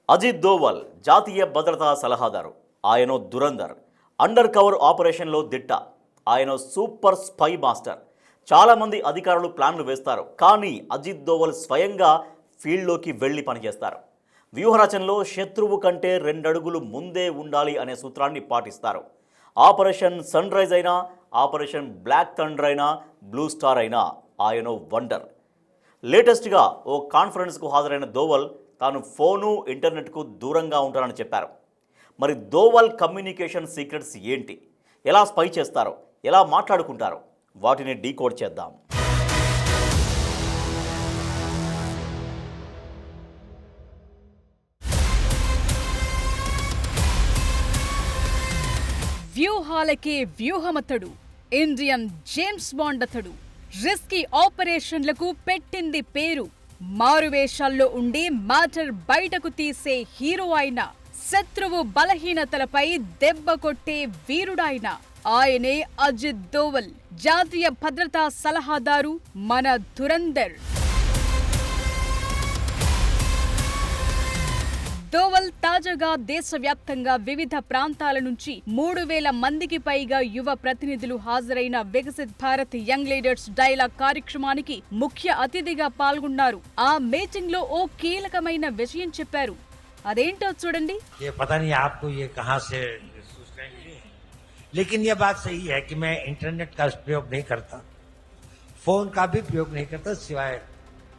అజిత్ దోవల్ జాతీయ భద్రతా సలహాదారు. ఆయన దురందర్, అండర్ కవర్ ఆపరేషన్లో దిట్ట. ఆయన సూపర్ స్పై మాస్టర్. చాలామంది అధికారులు ప్లాన్లు వేస్తారు, కానీ అజిత్ దోవల్ స్వయంగా ఫీల్డ్లోకి వెళ్ళి పనిచేస్తారు. వ్యూహరచనలో శత్రువు కంటే 2 అడుగులు ముందే ఉండాలి అనే సూత్రాన్ని పాటిస్తారు. ఆపరేషన్ సన్ రైజ్ అయినా, ఆపరేషన్ బ్లాక్ థండర్ అయినా, బ్లూ స్టార్ అయినా ఆయన వండర్. లేటెస్ట్గా ఓ కాన్ఫరెన్స్కు హాజరైన దోవల్ తాను ఫోను, ఇంటర్నెట్కు దూరంగా ఉంటానని చెప్పారు. మరి దోవల్ కమ్యూనికేషన్ సీక్రెట్స్ ఏంటి? ఎలా స్పై చేస్తారో, ఎలా మాట్లాడుకుంటారో వాటిని డీకోడ్ చేద్దాం. వ్యూహాలకే వ్యూహమతడు, ఇండియన్ జేమ్స్ బాండ్ అతడు. రిస్కీ ఆపరేషన్లకు పెట్టింది పేరు. మారువేషాల్లో ఉండి మ్యాటర్ బయటకు తీసే హీరో ఆయన. శత్రువు బలహీనతలపై దెబ్బ కొట్టే వీరుడాయన. ఆయనే అజిత్ దోవల్, జాతీయ భద్రతా సలహాదారు, మన దురందర్. దోవల్ తాజాగా దేశవ్యాప్తంగా వివిధ ప్రాంతాల నుంచి 3000 మందికి పైగా యువ ప్రతినిధులు హాజరైన Viksit Bharat young leaders dialogue కార్యక్రమానికి ముఖ్య అతిథిగా పాల్గొన్నారు. ఆ మీటింగ్ లో ఓ కీలకమైన విషయం చెప్పారు. అదేంటో చూడండి. लेकिन ये बात सही है कि मैं इंटरनेट का प्रयोग नहीं करता, फोन का भी प्रयोग नहीं करता, सिवाय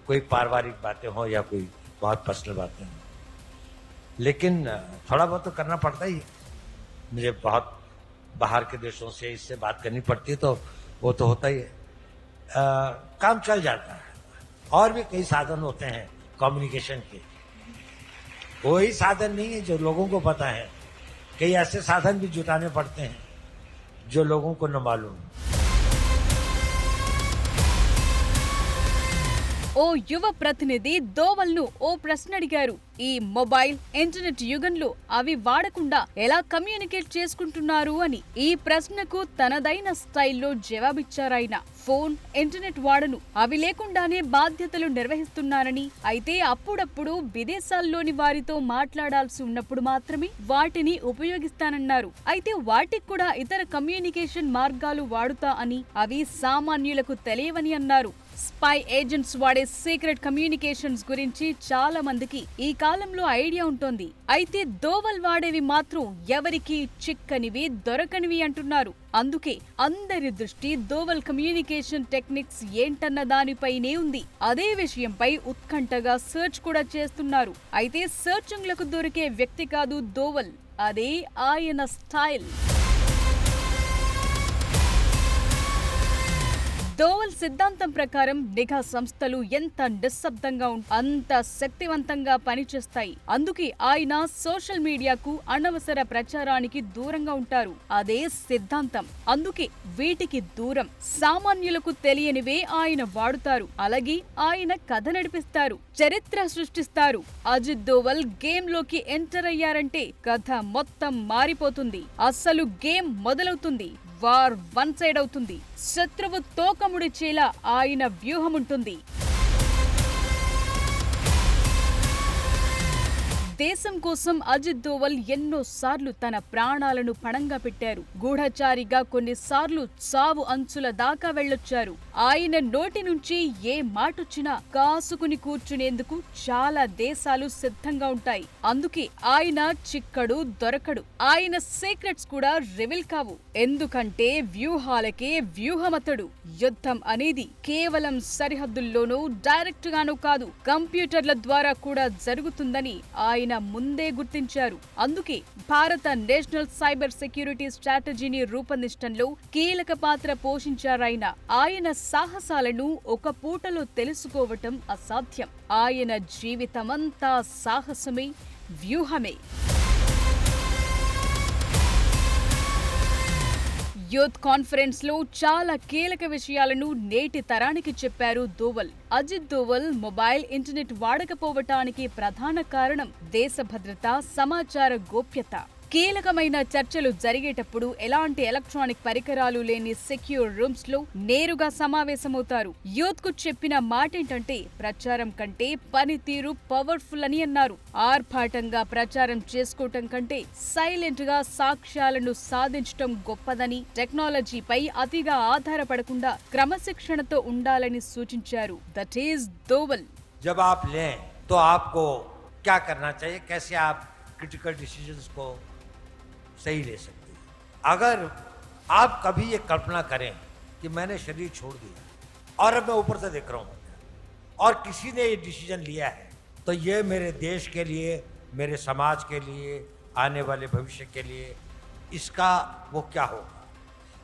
कोई पारिवारिक बातें हो या कोई बहुत पर्सनल बातें हो. लेकिन थोड़ा बहुत तो करना पड़ता ही. मुझे बहुत बाहर के देशों से इससे बात करनी पड़ती है, तो वो तो होता ही है. काम चल जाता है. और भी कई साधन होते हैं कम्युनिकेशन के. कोई साधन नहीं है जो लोगों को पता है. कई ऐसे साधन भी जुटाने पड़ते हैं जो लोगों को न मालूम. ఓ యువ ప్రతినిధి దోవల్ను ఓ ప్రశ్న అడిగారు. ఈ మొబైల్, ఇంటర్నెట్ యుగంలో అవి వాడకుండా ఎలా కమ్యూనికేట్ చేసుకుంటున్నారు అని. ఈ ప్రశ్నకు తనదైన స్టైల్లో జవాబిచ్చారాయన. ఫోన్, ఇంటర్నెట్ వాడను, అవి లేకుండానే బాధ్యతలు నిర్వహిస్తున్నానని. అయితే అప్పుడప్పుడు విదేశాల్లోని వారితో మాట్లాడాల్సి ఉన్నప్పుడు మాత్రమే వాటిని ఉపయోగిస్తానన్నారు. అయితే వాటికి కూడా ఇతర కమ్యూనికేషన్ మార్గాలు వాడుతా అని, అవి సామాన్యులకు తెలియవని అన్నారు. స్పై ఏజెంట్స్ వాడే సీక్రెట్ కమ్యూనికేషన్స్ గురించి చాలా మందికి ఈ కాలంలో ఐడియా ఉంటుంది. అయితే దోవల్ వాడేవి మాత్రం ఎవరికి చిక్కనివి, దొరకనివి అంటున్నారు. అందుకే అందరి దృష్టి దోవల్ కమ్యూనికేషన్ టెక్నిక్స్ ఏంటన్న దానిపైనే ఉంది. అదే విషయంపై ఉత్కంఠగా సెర్చ్ కూడా చేస్తున్నారు. అయితే సెర్చింగ్లకు దొరికే వ్యక్తి కాదు దోవల్, అదే ఆయన స్టైల్. దోవల్ సిద్ధాంతం ప్రకారం నిఘా సంస్థలు ఎంత నిశ్శబ్దంగా అంత శక్తివంతంగా పనిచేస్తాయి. అందుకే ఆయన సోషల్ మీడియాకు, అనవసర ప్రచారానికి దూరంగా ఉంటారు. అదే సిద్ధాంతం. అందుకే వీటికి దూరం. సామాన్యులకు తెలియనివే ఆయన వాడుతారు. అలాగే ఆయన కథ నడిపిస్తారు, చరిత్ర సృష్టిస్తారు. అజిత్ దోవల్ గేమ్ లోకి ఎంటర్ అయ్యారంటే కథ మొత్తం మారిపోతుంది. అసలు గేమ్ మొదలవుతుంది. వార్ వన్ సైడ్ అవుతుంది. శత్రువు తోకముడిచేలా ఆయన వ్యూహముంటుంది. దేశం కోసం అజిత్ దోవల్ ఎన్నోసార్లు తన ప్రాణాలను పణంగా పెట్టారు. గూఢచారిగా కొన్నిసార్లు చావు అంచుల దాకా వెళ్ళొచ్చారు. ఆయన నోటి నుంచి ఏ మాటొచ్చినా కాసుకుని కూర్చునేందుకు చాలా దేశాలు సిద్ధంగా ఉంటాయి. అందుకే ఆయన చిక్కడు, దొరకడు. ఆయన సీక్రెట్స్ కూడా రివీల్ కావు. ఎందుకంటే వ్యూహాలకే వ్యూహమతడు. యుద్ధం అనేది కేవలం సరిహద్దుల్లోనూ, డైరెక్ట్ గానూ కాదు, కంప్యూటర్ల ద్వారా కూడా జరుగుతుందని ఆయన ముందే గుర్తించారు. అందుకే భారత నేషనల్ సైబర్ సెక్యూరిటీ స్ట్రాటజీని రూపొందించడంలో కీలక పాత్ర పోషించారాయన. ఆయన సాహసాలను ఒక పూటలో తెలుసుకోవటం అసాధ్యం. ఆయన జీవితమంతా సాహసమే, వ్యూహమే. యూత్ కాన్ఫరెన్స్ లో చాలా కీలక విషయాలను నేటి తరానికి చెప్పారు దోవల్. అజిత్ దోవల్ మొబైల్, ఇంటర్నెట్ వాడకపోవటానికి ప్రధాన కారణం దేశ భద్రత, సమాచార గోప్యత. కీలకమైన చర్చలు జరిగేటప్పుడు ఎలాంటి ఎలక్ట్రానిక్ పరికరాలు లేని సెక్యూర్ రూమ్స్ లో నేరుగా సమావేశమవుతారు. యూత్ కు చెప్పిన మాటేంటంటే ప్రచారం కంటే పనితీరు పవర్ఫుల్ అని అన్నారు. ఆర్భాటంగా ప్రచారం చేసుకోవటం కంటే సైలెంట్ గా సాక్ష్యాలను సాధించటం గొప్పదని, టెక్నాలజీపై అతిగా ఆధారపడకుండా క్రమశిక్షణతో ఉండాలని సూచించారు. That is Doval. जब आप लें तो आपको क्या करना चाहिए, कैसे आप क्रिटिकल डिसीजंस को सही ले सकते हैं. अगर आप कभी ये कल्पना करें कि मैंने शरीर छोड़ दिया और अब मैं ऊपर से देख रहा हूँ और किसी ने ये डिसीजन लिया है, तो ये मेरे देश के लिए, मेरे समाज के लिए, आने वाले भविष्य के लिए इसका वो क्या होगा.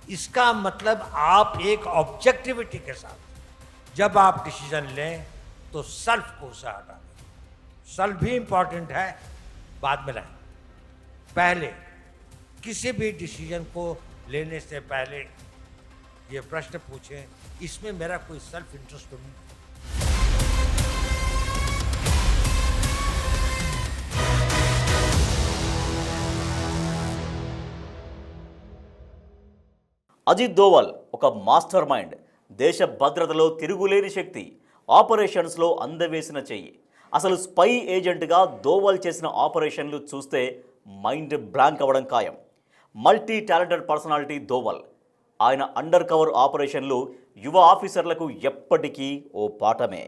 इसका मतलब आप एक ऑब्जेक्टिविटी के साथ जब आप डिसीजन लें तो सेल्फ को उसे हटा दें. सेल्फ भी इंपॉर्टेंट है, बाद में लाएं. पहले किसी भी डिसीजन को लेने से पहले ये प्रश्न पूछें, इसमें मेरा कोई सेल्फ इंटरेस्ट तो नहीं. అజిత్ దోవల్ ఒక మాస్టర్ మైండ్. దేశ భద్రతలో తిరుగులేని శక్తి. ఆపరేషన్స్లో అందవేసిన చెయ్యి. అసలు స్పై ఏజెంట్గా దోవల్ చేసిన ఆపరేషన్లు చూస్తే మైండ్ బ్లాంక్ అవ్వడం ఖాయం. Multi talented personality Doval. ఆయన అండర్ కవర్ ఆపరేషన్లు యువ ఆఫీసర్లకు ఎప్పటికీ ఓ పాఠమే.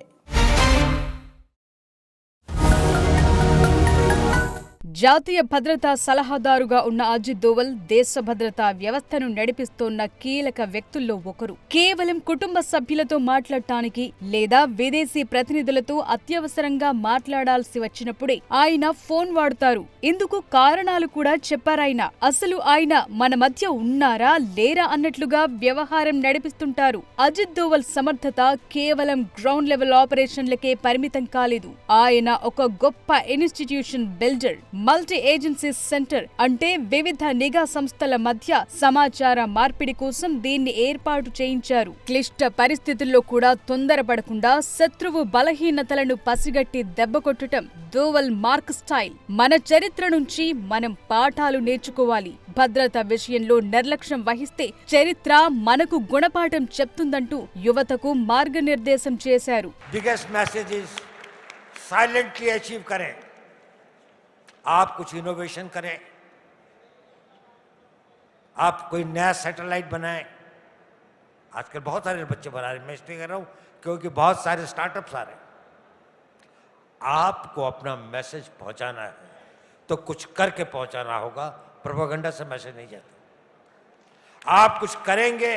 జాతీయ భద్రతా సలహాదారుగా ఉన్న అజిత్ దోవల్ దేశ భద్రతా వ్యవస్థను నడిపిస్తోన్న కీలక వ్యక్తుల్లో ఒకరు. కేవలం కుటుంబ సభ్యులతో మాట్లాడటానికి లేదా విదేశీ ప్రతినిధులతో అత్యవసరంగా మాట్లాడాల్సి వచ్చినప్పుడే ఆయన ఫోన్ వాడుతారు. ఇందుకు కారణాలు కూడా చెప్పారాయన. అసలు ఆయన మన మధ్య ఉన్నారా లేరా అన్నట్లుగా వ్యవహారం నడిపిస్తుంటారు. అజిత్ దోవల్ సమర్థత కేవలం గ్రౌండ్ లెవెల్ ఆపరేషన్లకే పరిమితం కాలేదు. ఆయన ఒక గొప్ప institution builder. Multi agency centre అంటే వివిధ నిఘా సంస్థల మధ్య సమాచార మార్పిడి కోసం దీన్ని ఏర్పాటు చేయించారు. క్లిష్ట పరిస్థితుల్లో కూడా తొందరపడకుండా శత్రువు బలహీనతలను పసిగట్టి దెబ్బకొట్టడం దోవల్ మార్క్ స్టైల్. మన చరిత్ర నుంచి మనం పాఠాలు నేర్చుకోవాలి. భద్రత విషయంలో నిర్లక్ష్యం వహిస్తే చరిత్ర మనకు గుణపాఠం చెప్తుందంటూ యువతకు మార్గనిర్దేశం చేశారు. Biggest message is silently achieve करें. आप कुछ इनोवेशन करें, आप कोई नया सैटेलाइट बनाएं. आजकल बहुत सारे बच्चे बना रहे हैं, मैं इसलिए कह रहा हूं क्योंकि बहुत सारे स्टार्टअप्स आ रहे हैं. आपको अपना मैसेज पहुंचाना है तो कुछ करके पहुंचाना होगा. प्रोपेगेंडा से मैसेज नहीं जाता. आप कुछ करेंगे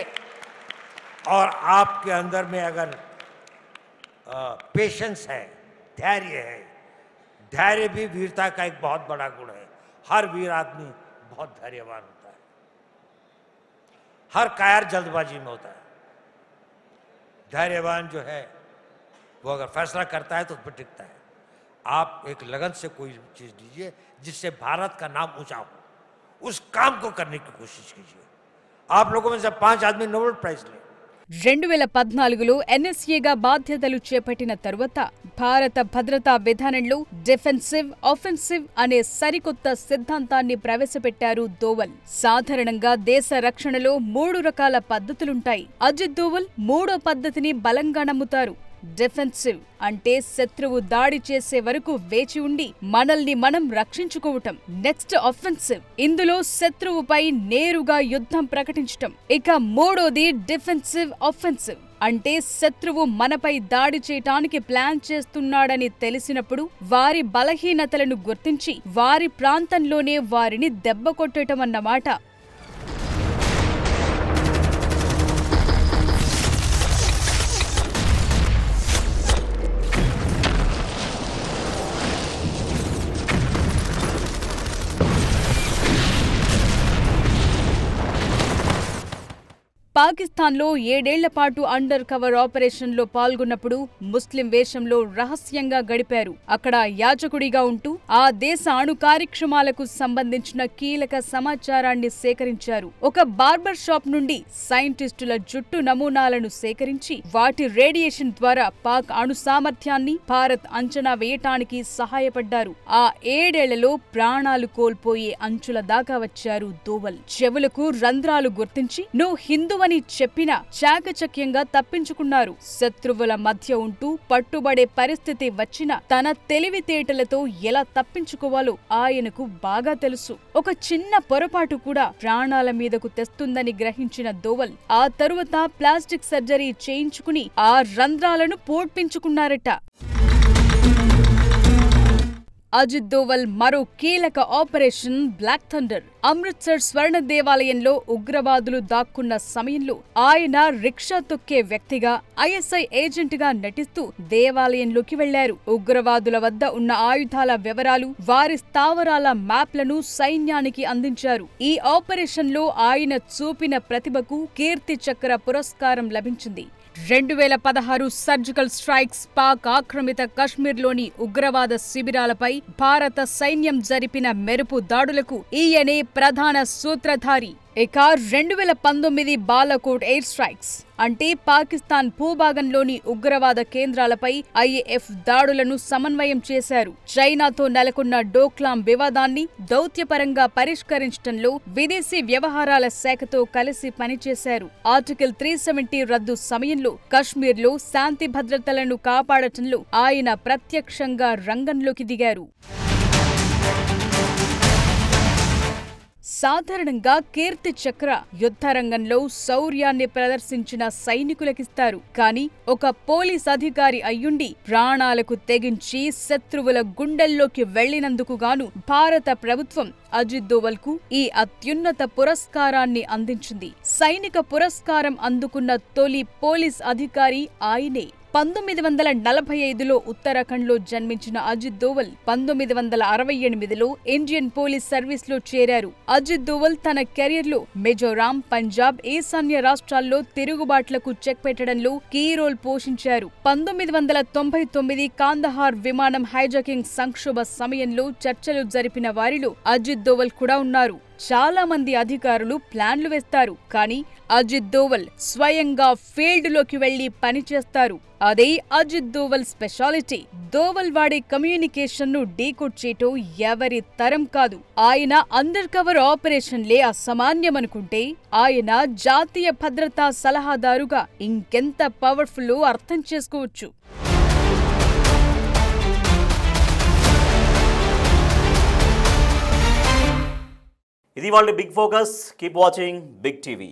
और आपके अंदर में अगर पेशेंस है, धैर्य है. धैर्य भी वीरता का एक बहुत बड़ा गुण है. हर वीर आदमी बहुत धैर्यवान होता है. हर कायर जल्दबाजी में होता है. धैर्यवान जो है वो अगर फैसला करता है तो उस पर टिकता है. आप एक लगन से कोई चीज लीजिए जिससे भारत का नाम ऊंचा हो. उस काम को करने की कोशिश कीजिए. आप लोगों में से 5 आदमी नोबेल प्राइज ले. 2014లో ఎన్ఎస్ఏగా బాధ్యతలు చేపట్టిన తరువాత భారత భద్రతా విధానంలో డిఫెన్సివ్, ఆఫెన్సివ్ అనే సరికొత్త సిద్ధాంతాన్ని ప్రవేశపెట్టారు దోవల్. సాధారణంగా దేశ రక్షణలో 3 రకాల పద్ధతులుంటాయి. అజిత్ దోవల్ 3వ పద్ధతిని బలంగా నమ్ముతారు. డిఫెన్సివ్ అంటే శత్రువు దాడి చేసే వరకు వేచి ఉండి మనల్ని మనం రక్షించుకోవటం. నెక్స్ట్ ఆఫెన్సివ్, ఇందులో శత్రువుపై నేరుగా యుద్ధం ప్రకటించటం. ఇక మూడోది డిఫెన్సివ్ ఆఫెన్సివ్ అంటే శత్రువు మనపై దాడి చేయటానికి ప్లాన్ చేస్తున్నాడని తెలిసినప్పుడు వారి బలహీనతలను గుర్తించి వారి ప్రాంతంలోనే వారిని దెబ్బకొట్టటం అన్నమాట. పాకిస్తాన్లో 7 ఏళ్ల పాటు అండర్ కవర్ ఆపరేషన్లో పాల్గొన్నప్పుడు ముస్లిం వేషంలో రహస్యంగా గడిపారు. అక్కడ యాజకుడిగా ఉంటూ ఆ దేశ అణు కార్యక్రమాలకు సంబంధించిన కీలక సమాచారాన్ని సేకరించారు. ఒక బార్బర్ షాప్ నుండి సైంటిస్టుల జుట్టు నమూనాలను సేకరించి వాటి రేడియేషన్ ద్వారా పాక్ అణు సామర్థ్యాన్ని భారత్ అంచనా వేయటానికి సహాయపడ్డారు. ఆ 7 ఏళ్లలో ప్రాణాలు కోల్పోయే అంచుల దాకా వచ్చారు దోవల్. చెవులకు రంధ్రాలు గుర్తించి నువ్వు హిందువని చెప్పినా చాకచక్యంగా తప్పించుకున్నారు. శత్రువుల మధ్య ఉంటూ పట్టుబడే పరిస్థితి వచ్చినా తన తెలివితేటలతో ఎలా తప్పించుకోవాలో ఆయనకు బాగా తెలుసు. ఒక చిన్న పొరపాటు కూడా ప్రాణాల మీదకు తెస్తుందని గ్రహించిన దోవల్ ఆ తరువాత ప్లాస్టిక్ సర్జరీ చేయించుకుని ఆ రంధ్రాలను పూడ్పించుకున్నారట. అజిత్ దోవల్ మరో కీలక ఆపరేషన్ బ్లాక్ థండర్. అమృత్సర్ స్వర్ణ దేవాలయంలో ఉగ్రవాదులు దాక్కున్న సమయంలో ఆయన రిక్షా తొక్కే వ్యక్తిగా ఐఎస్ఐ ఏజెంట్గా నటిస్తూ దేవాలయంలోకి వెళ్లారు. ఉగ్రవాదుల వద్ద ఉన్న ఆయుధాల వివరాలు, వారి స్థావరాల మ్యాప్లను సైన్యానికి అందించారు. ఈ ఆపరేషన్లో ఆయన చూపిన ప్రతిభకు కీర్తి చక్ర పురస్కారం లభించింది. 2016 సర్జికల్ స్ట్రైక్స్ పాక్ ఆక్రమిత కశ్మీర్లోని ఉగ్రవాద శిబిరాలపై భారత సైన్యం జరిపిన మెరుపు దాడులకు ఈయనే ప్రధాన సూత్రధారి. ఇక 2019 బాలాకోట్ ఎయిర్ స్ట్రైక్స్ అంటే పాకిస్తాన్ భూభాగంలోని ఉగ్రవాద కేంద్రాలపై ఐఏఎఫ్ దాడులను సమన్వయం చేశారు. చైనాతో నెలకొన్న డోక్లాం వివాదాన్ని దౌత్యపరంగా పరిష్కరించడంలో విదేశీ వ్యవహారాల శాఖతో కలిసి పనిచేశారు. ఆర్టికల్ 370 రద్దు సమయంలో కశ్మీర్లో శాంతి భద్రతలను కాపాడటంలో ఆయన ప్రత్యక్షంగా రంగంలోకి దిగారు. సాధారణంగా కీర్తి చక్ర యుద్ధరంగంలో శౌర్యాన్ని ప్రదర్శించిన సైనికులకిస్తారు. కానీ ఒక పోలీస్ అధికారి అయ్యుండి ప్రాణాలకు తెగించి శత్రువుల గుండెల్లోకి వెళ్లినందుకు గాను భారత ప్రభుత్వం అజిత్ దోవల్ కు ఈ అత్యున్నత పురస్కారాన్ని అందించింది. సైనిక పురస్కారం అందుకున్న తొలి పోలీస్ అధికారి ఆయనే. 1945లో ఉత్తరాఖండ్లో జన్మించిన అజిత్ దోవల్ 1968లో ఇండియన్ పోలీస్ సర్వీస్లో చేరారు. అజిత్ దోవల్ తన కెరీర్లో మిజోరాం, పంజాబ్, ఈశాన్య రాష్ట్రాల్లో తిరుగుబాట్లకు చెక్ పెట్టడంలో కీ రోల్ పోషించారు. 1999 కాందహార్ విమానం హైజాకింగ్ సంక్షోభ సమయంలో చర్చలు జరిపిన వారిలో అజిత్ దోవల్ కూడా ఉన్నారు. చాలా మంది అధికారులు ప్లాన్లు వేస్తారు, కానీ అజిత్ దోవల్ స్వయంగా ఫీల్డ్ లోకి వెళ్లి పనిచేస్తారు. అదే అజిత్ దోవల్ స్పెషాలిటీ. దోవల్ వాడే కమ్యూనికేషన్ ను డీకోడ్ చేయటం ఎవరి తరం కాదు. ఆయన అండర్ కవర్ ఆపరేషన్లే అసామాన్యమనుకుంటే ఆయన జాతీయ భద్రతా సలహాదారుగా ఇంకెంత పవర్ఫుల్ అర్థం చేసుకోవచ్చు. ఇది వాళ్ళ big focus. Keep watching big TV.